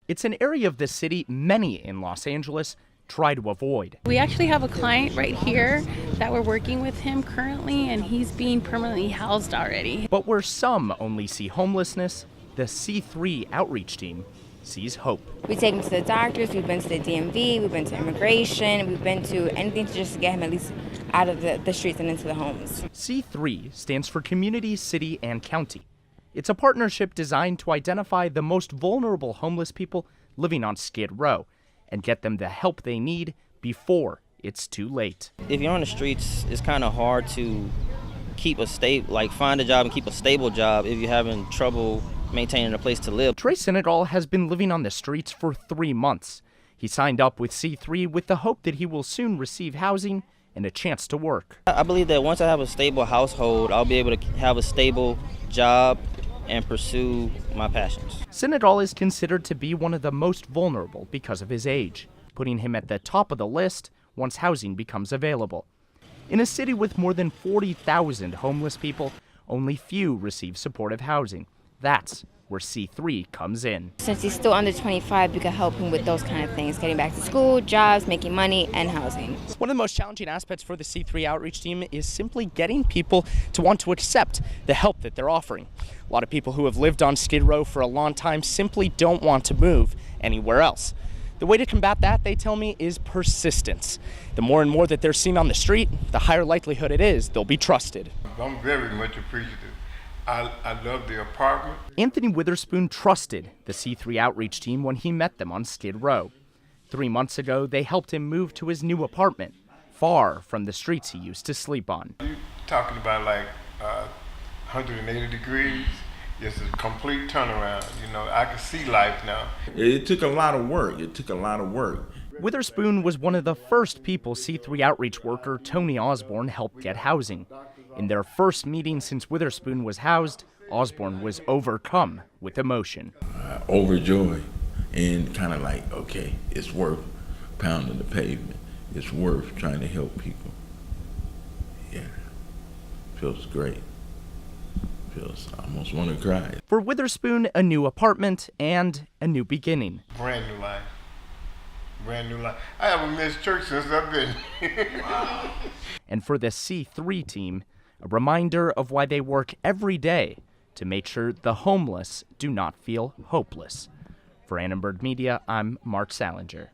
It's an area of the city many in Los Angeles try to avoid. We actually have a client right here that we're working with him currently, and he's being permanently housed already. But where some only see homelessness, the C3 outreach team sees hope. We take him to the doctors, we've been to the DMV, we've been to immigration, we've been to anything to just get him at least out of the streets and into the homes. C3 stands for Community, City, and County. It's a partnership designed to identify the most vulnerable homeless people living on Skid Row and get them the help they need before it's too late. If you're on the streets, it's kind of hard to keep find a job and keep a stable job if you're having trouble maintaining a place to live. Trey Senegal has been living on the streets for 3 months. He signed up with C3 with the hope that he will soon receive housing and a chance to work. I believe that once I have a stable household, I'll be able to have a stable job and pursue my passions. Senegal is considered to be one of the most vulnerable because of his age, putting him at the top of the list once housing becomes available. In a city with more than 40,000 homeless people, only few receive supportive housing. That's where C3 comes in. Since he's still under 25, we can help him with those kind of things, getting back to school, jobs, making money, and housing. One of the most challenging aspects for the C3 outreach team is simply getting people to want to accept the help that they're offering. A lot of people who have lived on Skid Row for a long time simply don't want to move anywhere else. The way to combat that, they tell me, is persistence. The more and more that they're seen on the street, the higher likelihood it is they'll be trusted. I'm very much appreciative. I love the apartment. Anthony Witherspoon trusted the C3 outreach team when he met them on Skid Row. 3 months ago, they helped him move to his new apartment, far from the streets he used to sleep on. You're talking about 180 degrees. It's a complete turnaround. I can see life now. It took a lot of work. Witherspoon was one of the first people C3 outreach worker Tony Osborne helped get housing. In their first meeting since Witherspoon was housed, Osborne was overcome with emotion. Overjoyed and kind of okay, it's worth pounding the pavement. It's worth trying to help people. Yeah, feels great. I almost want to cry. For Witherspoon, a new apartment and a new beginning. Brand new life. Brand new life. I haven't missed church since I've been. Wow. And for the C3 team, a reminder of why they work every day to make sure the homeless do not feel hopeless. For Annenberg Media, I'm Marc Sallinger.